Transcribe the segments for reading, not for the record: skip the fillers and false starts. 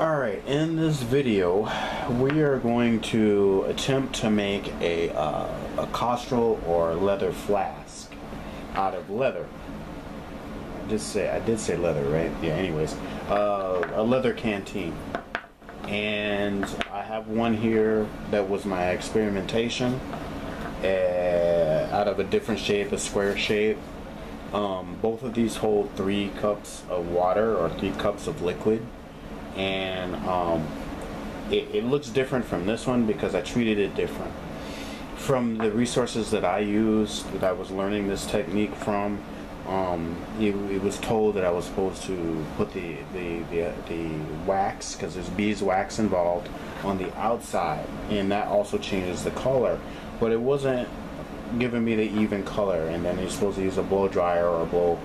Alright, in this video, we are going to attempt to make a Castrol or leather flask out of leather. I did say leather, right? Yeah, anyways. A leather canteen. And I have one here that was my experimentation out of a different shape, a square shape. Both of these hold 3 cups of water or 3 cups of liquid. And it looks different from this one because I treated it different. From the resources that I used, that I was learning this technique from, it was told that I was supposed to put the wax, because there's beeswax involved, on the outside, and that also changes the color, but it wasn't giving me the even color. And then you're supposed to use a blow dryer or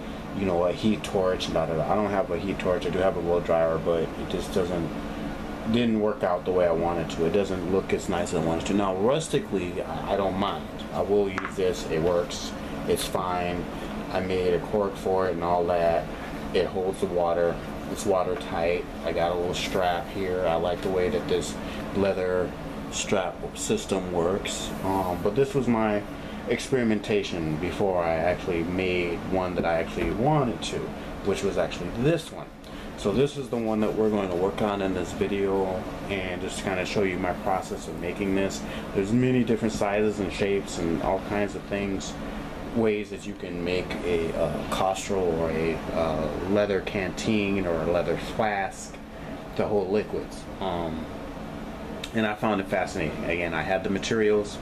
a heat torch. I don't have a heat torch. I do have a blow dryer, but it just didn't work out the way I wanted to. It doesn't look as nice as I wanted to. Now, rustically, I don't mind. I will use this. It works. It's fine. I made a cork for it and all that. It holds the water. It's watertight. I got a little strap here. I like the way that this leather strap system works. But this was my experimentation before I actually made one that I actually wanted to, which was actually this one. So this is the one that we're going to work on in this video, and just kind of show you my process of making this. There's many different sizes and shapes and all kinds of things, ways that you can make a Castrol or a leather canteen or a leather flask to hold liquids. And I found it fascinating. Again, I had the materials,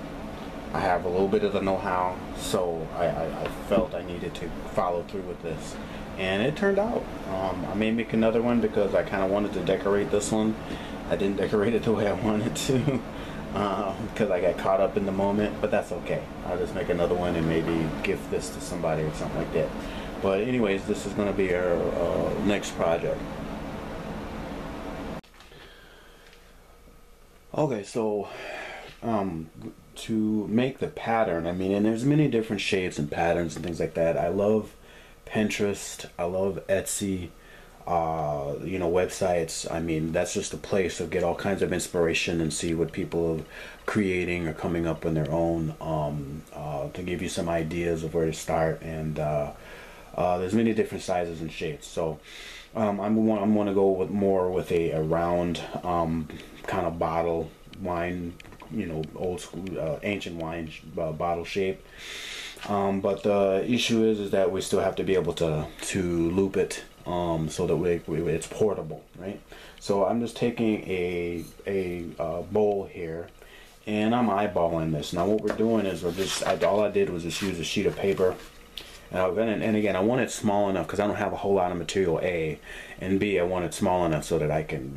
I have a little bit of the know-how, so I felt I needed to follow through with this, and it turned out. I may make another one because I kind of wanted to decorate this one. I didn't decorate it the way I wanted to because I got caught up in the moment, but that's okay. I'll just make another one and maybe gift this to somebody or something like that. But anyways, this is going to be our next project. Okay, so to make the pattern, I mean, and there's many different shapes and patterns and things like that. I love Pinterest, I love Etsy, websites. I mean, that's just a place to get all kinds of inspiration and see what people are creating or coming up with their own, to give you some ideas of where to start. And there's many different sizes and shapes. So I'm going to go with more with a round kind of bottle wine, old school ancient wine bottle shape. But the issue is that we still have to be able to loop it so that it's portable, right? So I'm just taking a bowl here, and I'm eyeballing this. Now what we're doing is all I did was just use a sheet of paper. And again, I want it small enough because I don't have a whole lot of material, A, and B, I want it small enough so that I can,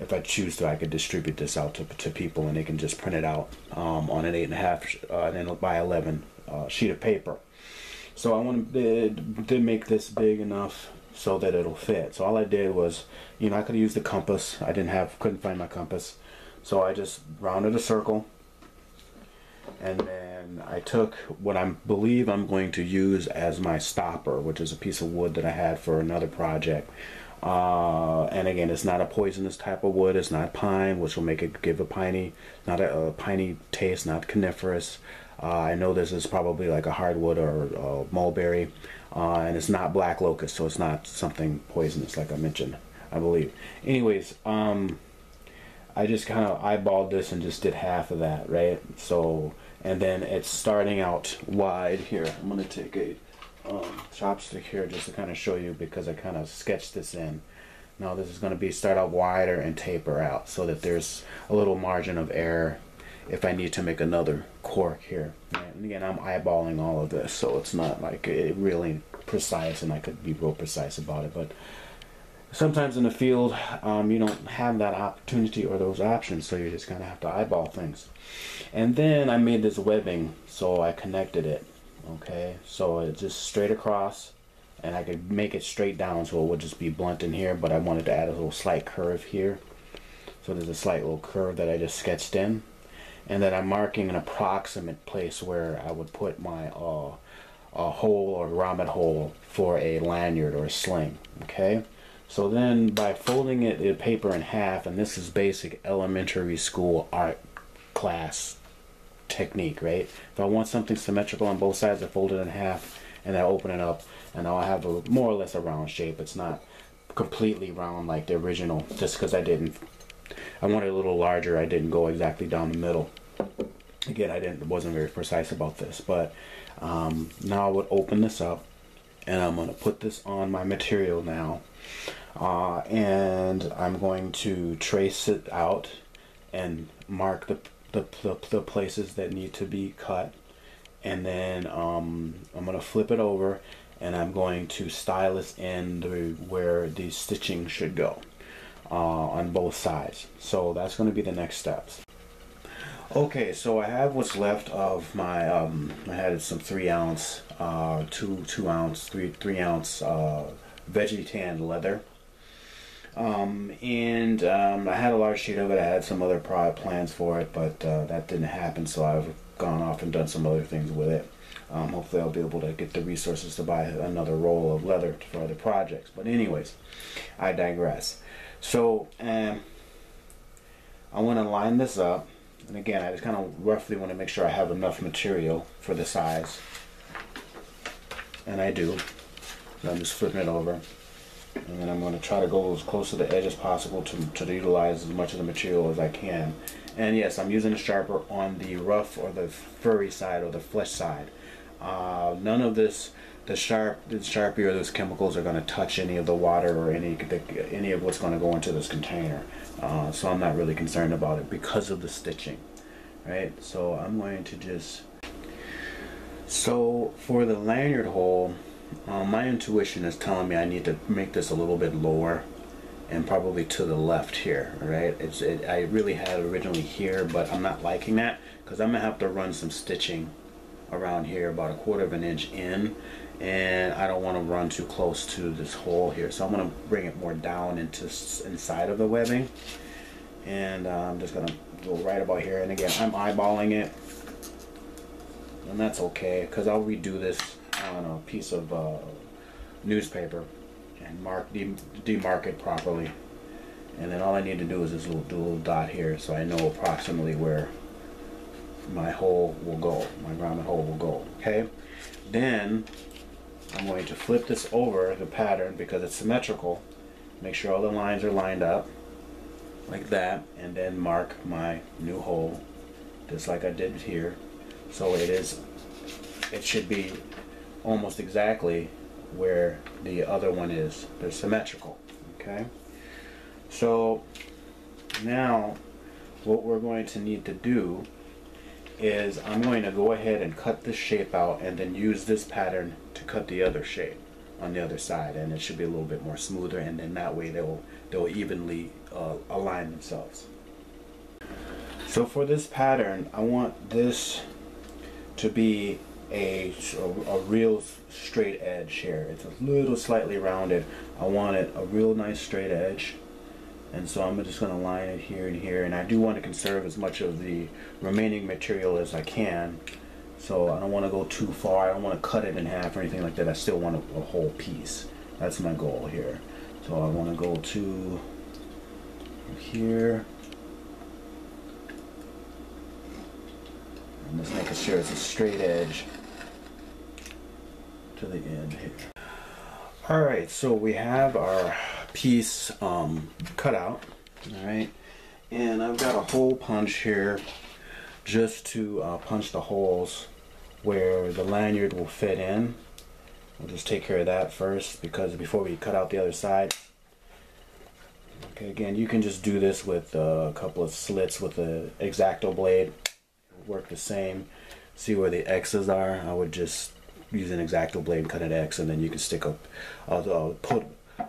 if I choose to, I could distribute this out to people, and they can just print it out on an 8.5 by 11 sheet of paper. So I want to make this big enough so that it'll fit. So all I did was, I could have used the compass. Couldn't find my compass, so I just rounded a circle. And then I took what I believe I'm going to use as my stopper, which is a piece of wood that I had for another project. And again, it's not a poisonous type of wood. It's not pine, which will make it give a piney taste, not coniferous. I know this is probably like a hardwood or mulberry, and it's not black locust, so it's not something poisonous like I mentioned, I believe. Anyways, I just kind of eyeballed this and just did half of that, right? So, and then it's starting out wide here. I'm going to take a chopstick here just to kind of show you, because I kind of sketched this in. Now this is going to start out wider and taper out so that there's a little margin of error if I need to make another cork here. And again, I'm eyeballing all of this, so it's not like really precise, and I could be real precise about it, but sometimes in the field, you don't have that opportunity or those options, so you just kind of have to eyeball things. And then I made this webbing, so I connected it. Okay, so it's just straight across, and I could make it straight down, so it would just be blunt in here, but I wanted to add a little slight curve here. So there's a slight little curve that I just sketched in, and then I'm marking an approximate place where I would put my a hole or grommet hole for a lanyard or a sling. Okay, So then by folding the paper in half, and this is basic elementary school art class technique, right? If I want something symmetrical on both sides, I fold it in half and I open it up, and I'll have a more or less a round shape. It's not completely round like the original, just because I wanted a little larger. I didn't go exactly down the middle. Again, wasn't very precise about this, but now I would open this up, and I'm going to put this on my material now, and I'm going to trace it out and mark the places that need to be cut, and then I'm going to flip it over, and I'm going to stylus in where the stitching should go on both sides. So that's going to be the next steps. Okay, so I have what's left of my I had some 3 ounce, 2 ounce, 3 ounce veggie tan leather, and I had a large sheet of it. I had some other plans for it, but that didn't happen, so I've gone off and done some other things with it. Hopefully I'll be able to get the resources to buy another roll of leather for other projects, but anyways, I digress. So I want to line this up. And again, I just kind of roughly want to make sure I have enough material for the size. And I do. So I'm just flipping it over. And then I'm going to try to go as close to the edge as possible to utilize as much of the material as I can. And yes, I'm using a sharper on the rough or the furry side or the flesh side. None of this, the Sharpie or those chemicals are going to touch any of the water or any of what's going to go into this container. So I'm not really concerned about it because of the stitching, right? So I'm going to just, so for the lanyard hole, my intuition is telling me I need to make this a little bit lower and probably to the left here, right? I really had it originally here, but I'm not liking that because I'm gonna have to run some stitching around here about 1/4 of an inch in, and I don't want to run too close to this hole here, so I'm going to bring it more down inside of the webbing, and I'm just going to go right about here. And again, I'm eyeballing it, and that's okay because I'll redo this on a piece of newspaper and demark it properly, and then all I need to do is this do a little dot here so I know approximately where my hole will go, my grommet hole will go. Okay, then I'm going to flip this over the pattern because it's symmetrical. Make sure all the lines are lined up like that, and then mark my new hole just like I did here. So it should be almost exactly where the other one is. They're symmetrical. Okay, so now what we're going to need to do is I'm going to go ahead and cut this shape out and then use this pattern to cut the other shape on the other side, and it should be a little bit more smoother, and then that way they'll evenly align themselves. So for this pattern, I want this to be a real straight edge here. It's a little slightly rounded. I want it a real nice straight edge. And so I'm just going to line it here and here, and I do want to conserve as much of the remaining material as I can. So I don't want to go too far. I don't want to cut it in half or anything like that. I still want a whole piece. That's my goal here. So I want to go to here. I'm just making sure it's a straight edge to the end here. Alright, so we have our piece cut out, alright, and I've got a hole punch here just to punch the holes where the lanyard will fit in. We'll just take care of that first because before we cut out the other side. Okay, again, you can just do this with a couple of slits with the X-Acto blade. It'll work the same. See where the X's are? I would just use an X-Acto blade and cut an X, and then you can stick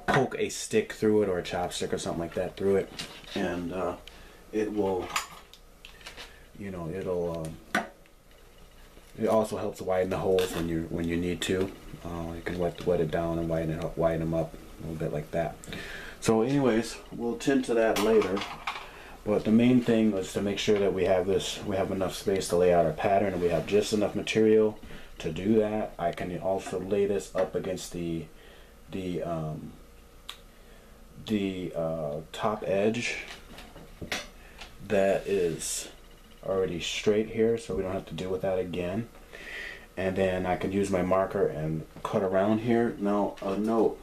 poke a stick through it or a chopstick or something like that through it, and it will, you know, it also helps widen the holes when you need to. You can wet it down and widen them up a little bit like that. So anyways, we'll tend to that later. But the main thing was to make sure that we have enough space to lay out our pattern, and we have just enough material to do that. I can also lay this up against the the top edge that is already straight here, so we don't have to deal with that again. And then I can use my marker and cut around here. Now a note,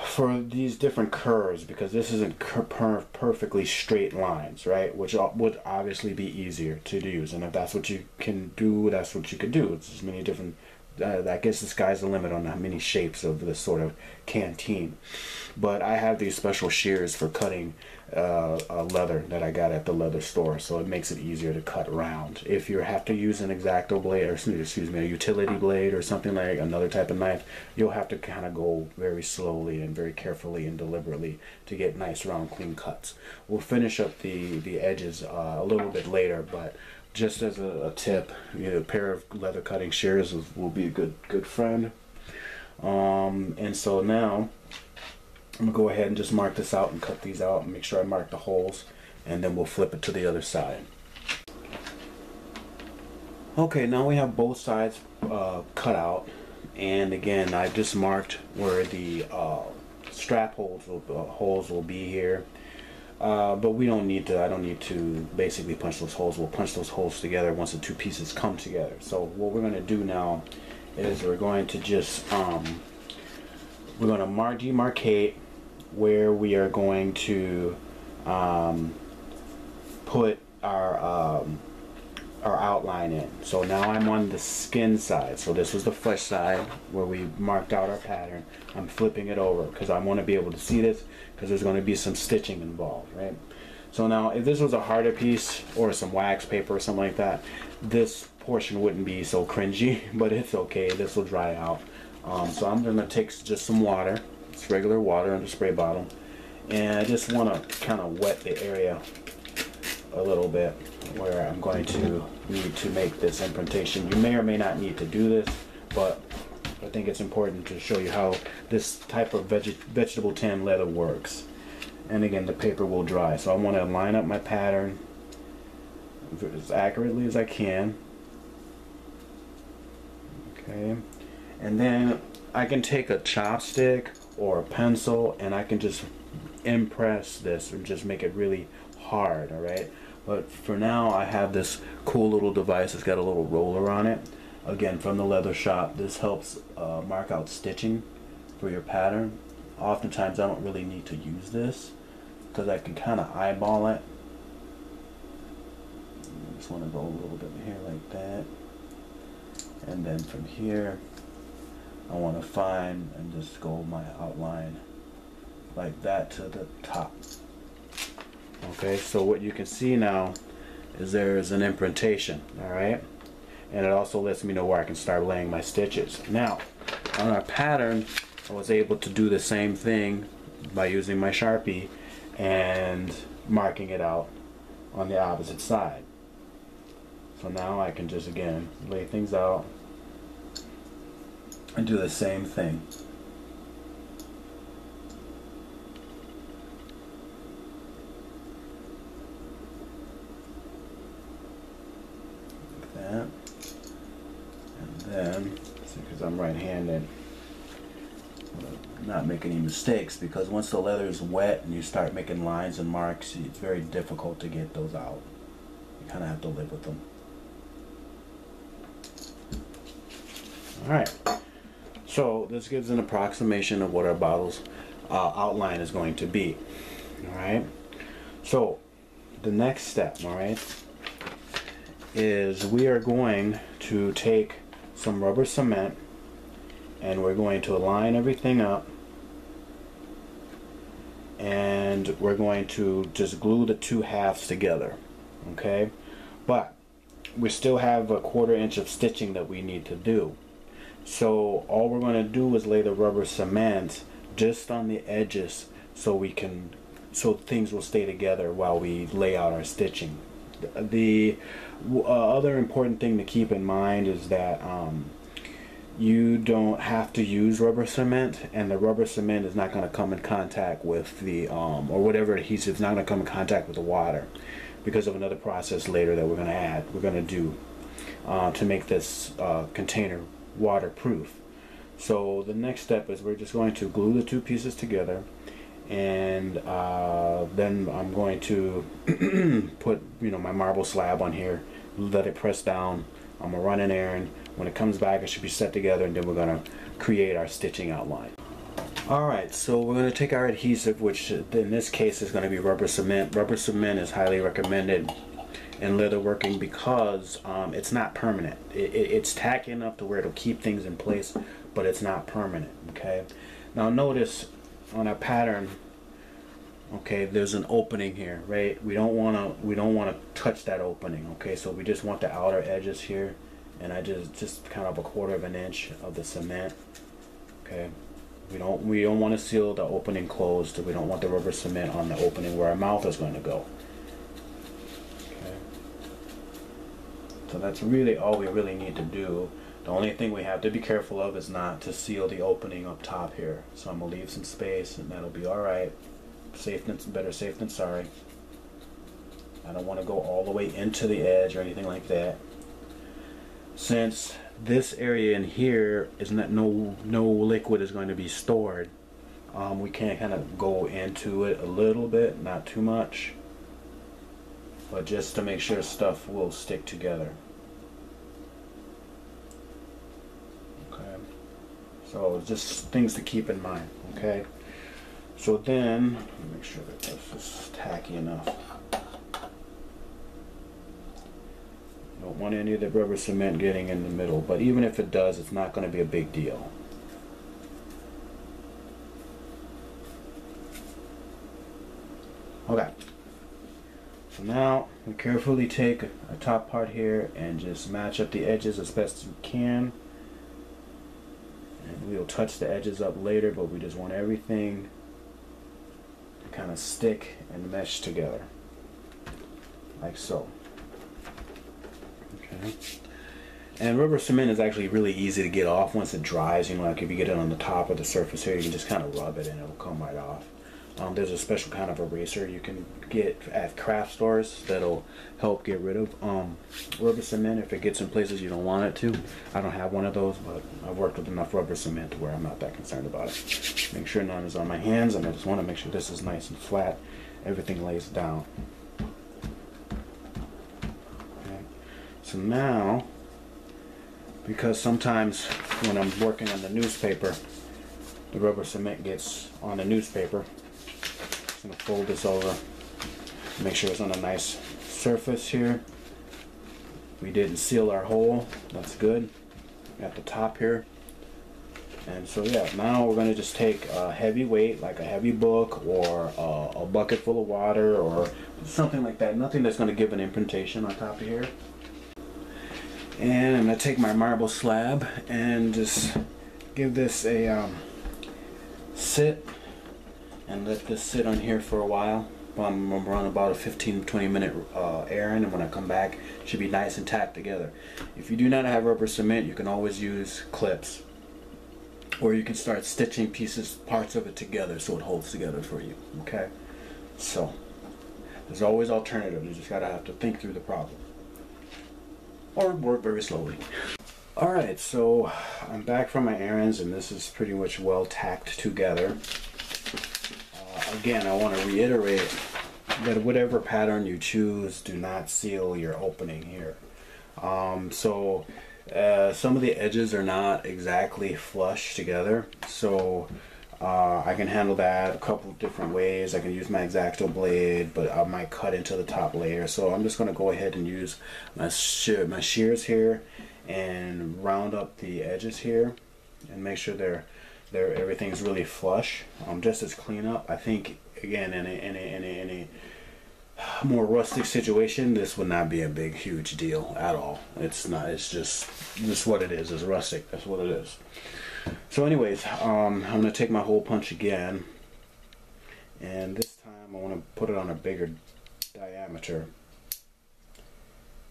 for these different curves, because this isn't perfectly straight lines, right, which would obviously be easier to use, and if that's what you can do, that's what you could do. It's as many different, I guess the sky's the limit on how many shapes of this sort of canteen. But I have these special shears for cutting leather that I got at the leather store, so it makes it easier to cut round. If you have to use an X-Acto blade, or excuse me, a utility blade or something like another type of knife, you'll have to kind of go very slowly and very carefully and deliberately to get nice round clean cuts. We'll finish up the edges a little bit later, but just as a tip, you know, a pair of leather cutting shears will be a good friend. And so now I'm gonna go ahead and just mark this out and cut these out and make sure I mark the holes, and then we'll flip it to the other side. Okay, now we have both sides cut out, and again I just marked where the strap holes will be here. But we don't need to, I don't need to basically punch those holes. We'll punch those holes together once the two pieces come together. So what we're going to do now is we're going to just, we're going to demarcate where we are going to put our outline in. So now I'm on the skin side. So this was the flesh side where we marked out our pattern. I'm flipping it over because I want to be able to see this, because there's going to be some stitching involved, right? So now if this was a harder piece or some wax paper or something like that, this portion wouldn't be so cringy, but it's okay, this will dry out. So I'm going to take just some water, it's regular water in the spray bottle, and I just want to kind of wet the area a little bit where I'm going to need to make this imprintation. You may or may not need to do this, but I think it's important to show you how this type of vegetable tan leather works. And again, the paper will dry, so I want to line up my pattern as accurately as I can. Okay, and then I can take a chopstick or a pencil and I can just impress this and just make it really hard, all right? But for now I have this cool little device that's got a little roller on it, again from the leather shop. This helps mark out stitching for your pattern. Oftentimes I don't really need to use this because I can kind of eyeball it. I just want to go a little bit here like that, and then from here I want to find and just go my outline like that to the top. Okay, so what you can see now is there is an imprintation, all right? And it also lets me know where I can start laying my stitches. Now, on our pattern, I was able to do the same thing by using my Sharpie and marking it out on the opposite side. So now I can just, again, lay things out and do the same thing. That, and then, because I'm right-handed, not make any mistakes, because once the leather is wet and you start making lines and marks, it's very difficult to get those out. You kind of have to live with them. Alright, so this gives an approximation of what our bottle's outline is going to be. Alright, so the next step, alright, is we are going to take some rubber cement and we're going to align everything up, and we're going to just glue the two halves together. Okay, but we still have a 1/4 inch of stitching that we need to do. So all we're going to do is lay the rubber cement just on the edges so things will stay together while we lay out our stitching. The other important thing to keep in mind is that you don't have to use rubber cement, and the rubber cement is not going to come in contact with the or whatever adhesive is not going to come in contact with the water, because of another process later that we're going to do to make this container waterproof. So the next step is we're just going to glue the two pieces together, and then I'm going to put, you know, my marble slab on here, let it press down. I'm gonna run an errand. When it comes back, it should be set together, and then we're gonna create our stitching outline. Alright, so we're going to take our adhesive, which in this case is going to be rubber cement. Rubber cement is highly recommended in leatherworking because it's not permanent. It's tacky enough to where it'll keep things in place, but it's not permanent. Okay. Now notice on our pattern, okay, there's an opening here, right? We don't want to touch that opening. Okay, so we just want the outer edges here, and I just kind of a 1/4 of an inch of the cement. Okay. We don't want to seal the opening closed. We don't want the rubber cement on the opening where our mouth is going to go. Okay. So that's really all we really need to do. The only thing we have to be careful of is not to seal the opening up top here. So I'm gonna leave some space, and that'll be all right. Better safe than sorry. I don't want to go all the way into the edge or anything like that. Since this area in here is not, no liquid is going to be stored, we can kind of go into it a little bit, not too much, but just to make sure stuff will stick together. Okay, so just things to keep in mind. Okay, so then make sure that this is tacky enough. Don't want any of the rubber cement getting in the middle, but even if it does, it's not going to be a big deal. Okay, so now we carefully take our top part here and just match up the edges as best as we can, and we'll touch the edges up later, but we just want everything to kind of stick and mesh together like so. Okay. And rubber cement is actually really easy to get off once it dries. You know, like if you get it on the top of the surface here, you can just kind of rub it and it'll come right off. There's a special kind of eraser you can get at craft stores that'll help get rid of rubber cement if it gets in places you don't want it to. I don't have one of those, but I've worked with enough rubber cement to where I'm not that concerned about it. Make sure none is on my hands, and I just want to make sure this is nice and flat. Everything lays down. So now, because sometimes when I'm working on the newspaper, the rubber cement gets on the newspaper, I'm going to fold this over, make sure it's on a nice surface here. We didn't seal our hole, that's good, at the top here. And so yeah, now we're going to just take a heavy weight, like a heavy book or a bucket full of water or something like that. Nothing that's going to give an impregnation on top of here. And I'm going to take my marble slab and just give this a sit and let this sit on here for a while. I'm going to run about a 15-20 minute errand, and when I come back it should be nice and tacked together. If you do not have rubber cement, you can always use clips, or you can start stitching parts of it together so it holds together for you. Okay, so there's always alternatives. You just have to think through the problem, or work very slowly. Alright, so I'm back from my errands, and this is pretty much well tacked together. Again, I want to reiterate that whatever pattern you choose, do not seal your opening here. Some of the edges are not exactly flush together, so I can handle that a couple of different ways. I can use my X-Acto blade, but I might cut into the top layer. So I'm just going to go ahead and use my shears here and round up the edges here and make sure everything's really flush. Just as cleanup, I think again in a more rustic situation, this would not be a big huge deal at all. It's not. It's just what it is. It's rustic. That's what it is. So anyways, I'm going to take my hole punch again, and this time I want to put it on a bigger diameter,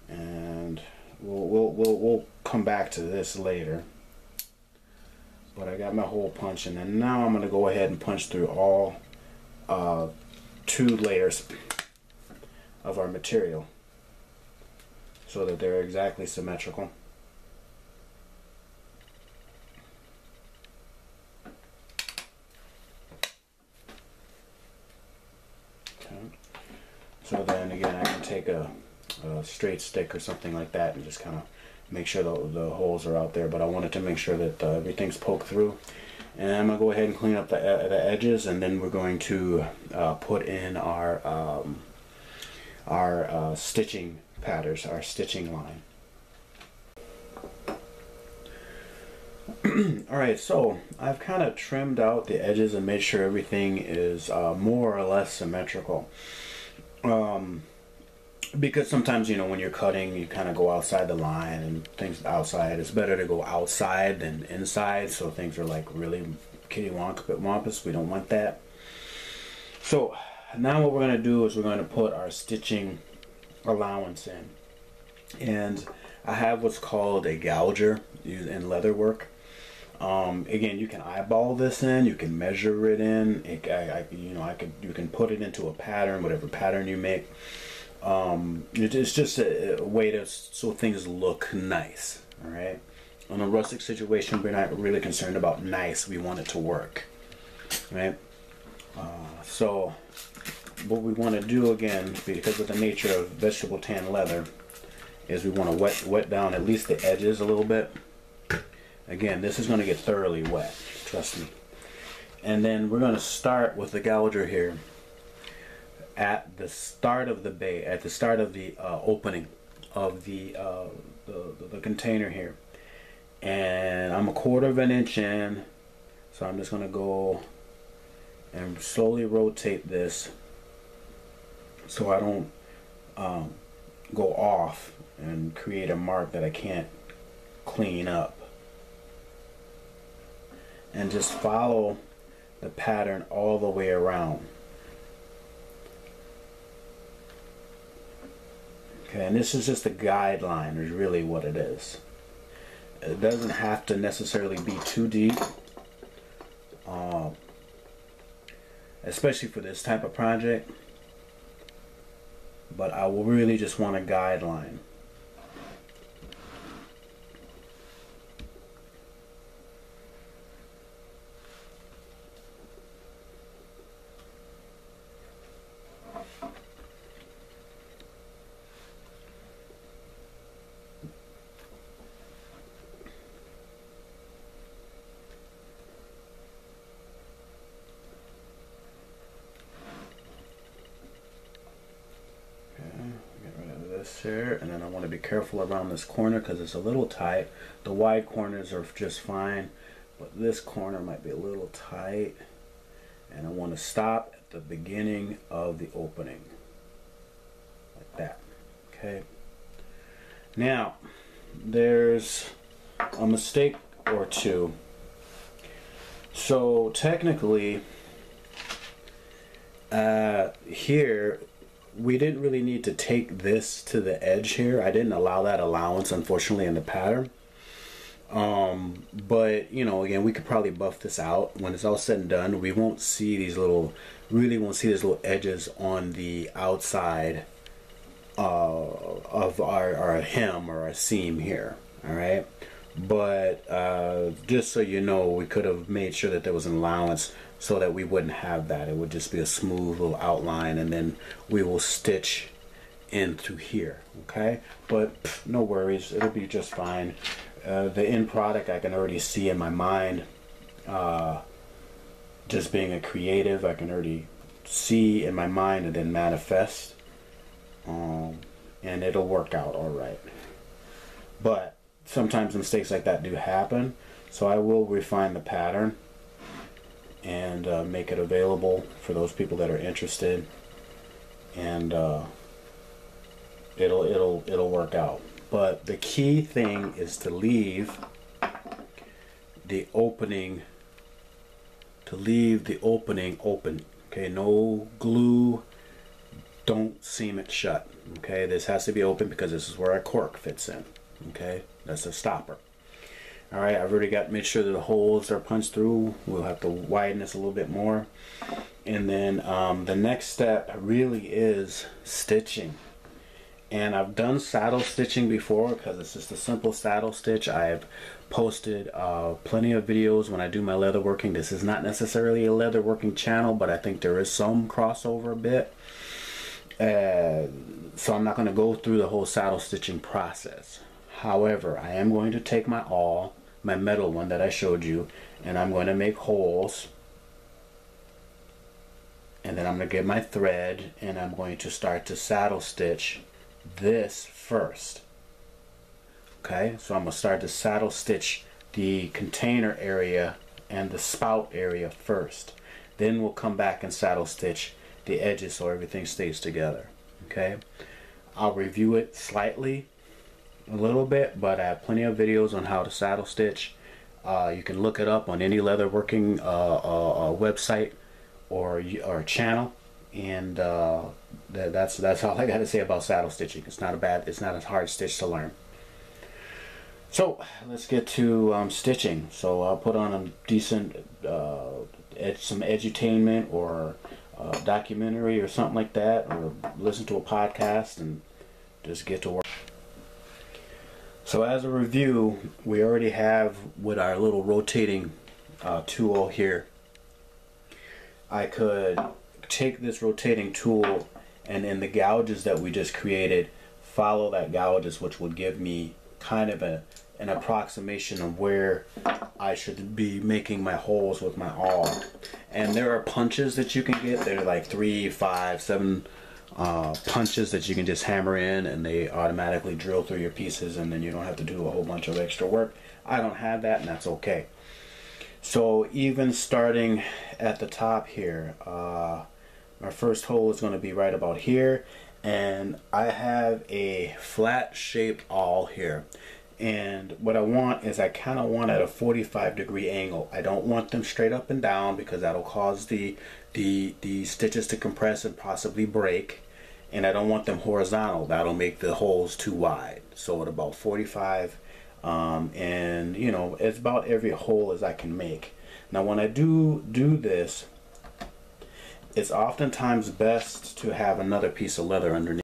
and we'll come back to this later. But I got my hole punch, and then now I'm going to go ahead and punch through all 2 layers of our material so that they're exactly symmetrical. take a straight stick or something like that and just kind of make sure the holes are out there. But I wanted to make sure that everything's poked through. And I'm going to go ahead and clean up the edges, and then we're going to put in our stitching patterns, our stitching line. Alright, so I've kind of trimmed out the edges and made sure everything is more or less symmetrical. Because sometimes, you know, when you're cutting, you kind of go outside the line and things outside. It's better to go outside than inside, so things are like really kitty wampus. We don't want that. So now what we're going to do is we're going to put our stitching allowance in. And I have what's called a gouger in leather work. Again, you can eyeball this in, you can measure it in. You can put it into a pattern, whatever pattern you make. It's just a way so things look nice. All right. On a rustic situation, we're not really concerned about nice. We want it to work, right? So what we want to do, again, because of the nature of vegetable tan leather, is we want to wet down at least the edges a little bit. Again, this is going to get thoroughly wet, trust me. And then we're going to start with the gouger here at the start of the bay, at the start of the opening of the container here. And I'm 1/4 of an inch in, so I'm just going to go and slowly rotate this so I don't go off and create a mark that I can't clean up. And just follow the pattern all the way around. Okay, and this is just a guideline, is really what it is. It doesn't have to necessarily be too deep, especially for this type of project, but I will really just want a guideline. Here, and then I want to be careful around this corner because it's a little tight. The wide corners are just fine, but this corner might be a little tight, and I want to stop at the beginning of the opening like that. Okay, now there's a mistake or two. So technically here we didn't really need to take this to the edge here. I didn't allow that allowance, unfortunately, in the pattern. But, you know, again, we could probably buff this out. When it's all said and done, we won't see these little, really won't see these little edges on the outside of our hem or our seam here. All right. But just so you know, we could have made sure that there was an allowance so that we wouldn't have that. It would just be a smooth little outline, and then we will stitch in through here. Okay, but no worries, it'll be just fine. The end product I can already see in my mind. Just being a creative, I can already see in my mind and then manifest, and it'll work out all right. But sometimes mistakes like that do happen, so I will refine the pattern and make it available for those people that are interested, and it'll work out. But the key thing is to leave the opening open. Okay, no glue, don't seam it shut. Okay, this has to be open because this is where our cork fits in. Okay, that's a stopper. All right, I've already made sure that the holes are punched through. We'll have to widen this a little bit more. And then the next step really is stitching. And I've done saddle stitching before because it's just a simple saddle stitch. I've posted plenty of videos when I do my leather working. This is not necessarily a leather working channel, but I think there is some crossover a bit. So I'm not going to go through the whole saddle stitching process. However, I am going to take my awl, my metal one that I showed you, and I'm going to make holes. And then I'm going to get my thread and I'm going to start to saddle stitch this first. Okay, so I'm going to start to saddle stitch the container area and the spout area first. Then we'll come back and saddle stitch the edges so everything stays together. Okay, I'll review it slightly, a little bit, but I have plenty of videos on how to saddle stitch. You can look it up on any leatherworking website or channel, and that's all I got to say about saddle stitching. It's not a hard stitch to learn. So let's get to stitching. So I'll put on a decent some edutainment or documentary or something like that, or listen to a podcast and just get to work. So as a review, we already have with our little rotating tool here, I could take this rotating tool and in the gouges that we just created, follow that gouges, which would give me kind of an approximation of where I should be making my holes with my awl. And there are punches that you can get. They're like 3, 5, 7 punches that you can just hammer in, and they automatically drill through your pieces, and then you don't have to do a whole bunch of extra work. I don't have that, and that's okay. So even starting at the top here, my first hole is going to be right about here, and I have a flat shaped awl here, and what I want is I kind of want at a 45-degree angle. I don't want them straight up and down because that'll cause the stitches to compress and possibly break, and I don't want them horizontal. That'll make the holes too wide. So at about 45, and you know, it's about every hole as I can make. Now when I do this, it's oftentimes best to have another piece of leather underneath.